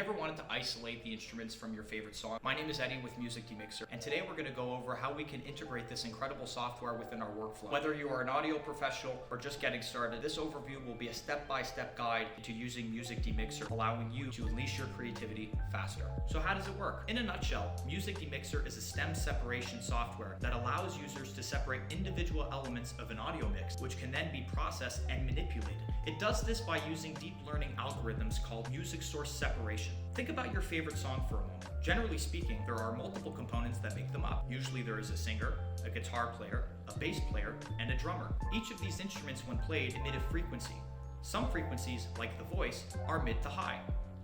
you ever wanted to isolate the instruments from your favorite song? My name is Eddie with Music Demixer, and today we're going to go over how we can integrate this incredible software within our workflow. Whether you are an audio professional or just getting started, this overview will be a step-by-step guide to using Music Demixer, allowing you to unleash your creativity faster. So how does it work? In a nutshell, Music Demixer is a stem separation software that allows users to separate individual elements of an audio mix, which can then be processed and manipulated. It does this by using deep learning algorithms called music source separation. Think about your favorite song for a moment. Generally speaking, there are multiple components that make them up. Usually there is a singer, a guitar player, a bass player, and a drummer. Each of these instruments, when played, emit a frequency. Some frequencies, like the voice, are mid to high.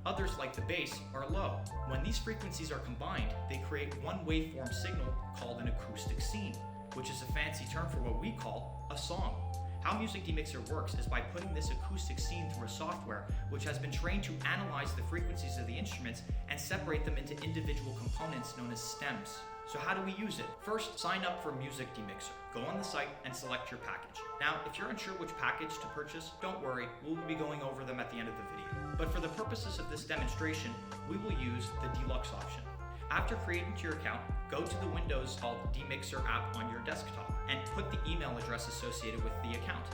Others, like the bass, are low. When these frequencies are combined, they create one waveform signal called an acoustic scene, which is a fancy term for what we call a song. How Music Demixer works is by putting this acoustic scene through a software which has been trained to analyze the frequencies of the instruments and separate them into individual components known as stems. So how do we use it? First, sign up for Music Demixer. Go on the site and select your package. Now, if you're unsure which package to purchase, don't worry, we'll be going over them at the end of the video. But for the purposes of this demonstration, we will use the deluxe option. After creating your account, go to the Windows called Demixer app on your desktop and put the email address associated with the account.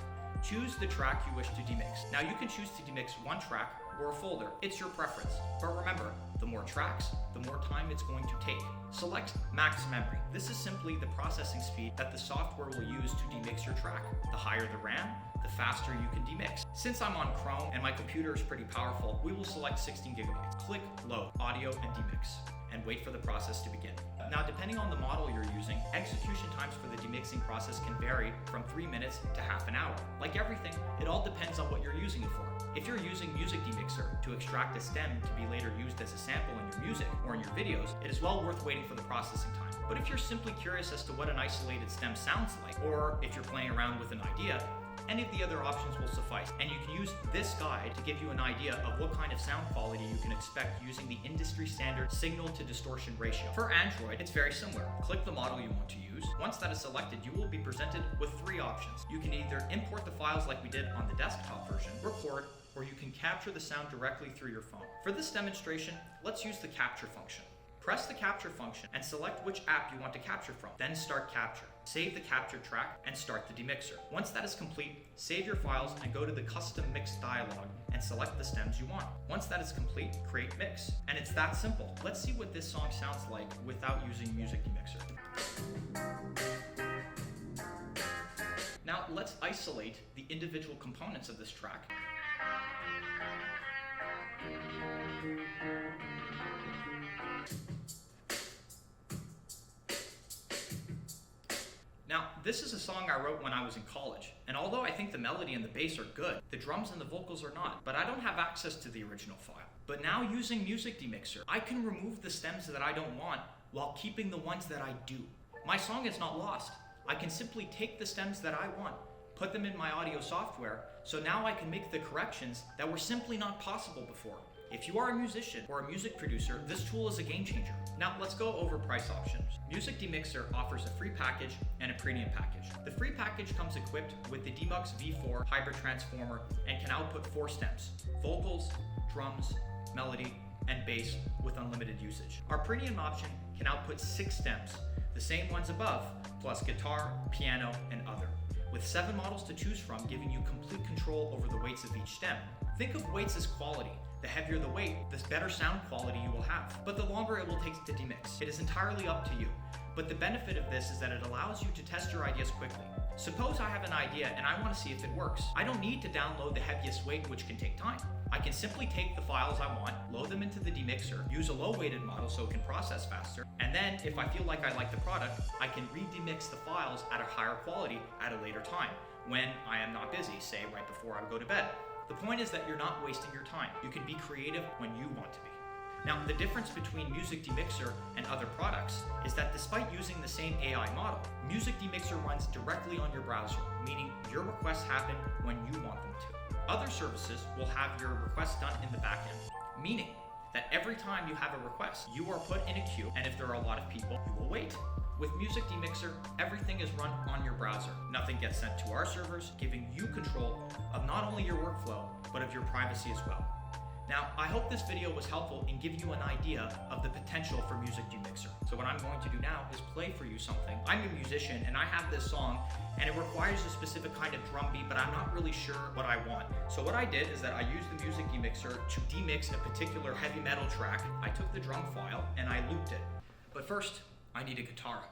Choose the track you wish to demix. Now you can choose to demix one track or a folder. It's your preference. But remember, the more tracks, the more time it's going to take. Select max memory. This is simply the processing speed that the software will use to demix your track. The higher the RAM, the faster you can demix. Since I'm on Chrome and my computer is pretty powerful, we will select 16 gigabytes. Click Load, Audio and Demix, and wait for the process to begin. Now, depending on the model you're using, execution times for the demixing process can vary from 3 minutes to half an hour. Like everything, it all depends on what you're using it for. If you're using Music Demixer to extract a stem to be later used as a sample in your music or in your videos, it is well worth waiting for the processing time. But if you're simply curious as to what an isolated stem sounds like, or if you're playing around with an idea, any of the other options will suffice, and you can use this guide to give you an idea of what kind of sound quality you can expect using the industry standard signal to distortion ratio. For Android, it's very similar. Click the model you want to use. Once that is selected, you will be presented with three options. You can either import the files like we did on the desktop version, record, or you can capture the sound directly through your phone. For this demonstration, let's use the capture function. Press the capture function and select which app you want to capture from. Then start capture. Save the captured track and start the demixer. Once that is complete, save your files and go to the custom mix dialog and select the stems you want. Once that is complete, create mix. And it's that simple. Let's see what this song sounds like without using Music Demixer. Now let's isolate the individual components of this track. Now, this is a song I wrote when I was in college, and although I think the melody and the bass are good, the drums and the vocals are not, but I don't have access to the original file. But now using Music Demixer, I can remove the stems that I don't want while keeping the ones that I do. My song is not lost. I can simply take the stems that I want, put them in my audio software, so now I can make the corrections that were simply not possible before. If you are a musician or a music producer, this tool is a game changer. Now let's go over price options. Music Demixer offers a free package and a premium package. The free package comes equipped with the Demux V4 hybrid transformer and can output 4 stems: vocals, drums, melody, and bass with unlimited usage. Our premium option can output 6 stems, the same ones above, plus guitar, piano, and other, with 7 models to choose from, giving you complete control over the weights of each stem. Think of weights as quality. The heavier the weight, the better sound quality you will have, but the longer it will take to demix. It is entirely up to you, but the benefit of this is that it allows you to test your ideas quickly. Suppose I have an idea and I want to see if it works. I don't need to download the heaviest weight, which can take time. I can simply take the files I want, load them into the demixer, use a low-weighted model so it can process faster, and then if I feel like I like the product, I can re-demix the files at a higher quality at a later time, when I am not busy, say right before I go to bed. The point is that you're not wasting your time. You can be creative when you want to be. Now, the difference between Music Demixer and other products is that despite using the same AI model, Music Demixer runs directly on your browser, meaning your requests happen when you want them to. Other services will have your requests done in the backend, meaning that every time you have a request, you are put in a queue, and if there are a lot of people, you will wait. With Music Demixer, everything is run on your browser. Nothing gets sent to our servers, giving you control of not only your workflow, but of your privacy as well. Now, I hope this video was helpful and give you an idea of the potential for Music Demixer. So what I'm going to do now is play for you something. I'm a musician and I have this song and it requires a specific kind of drum beat, but I'm not really sure what I want. So what I did is that I used the Music Demixer to demix a particular heavy metal track. I took the drum file and I looped it. But first, I need a guitar.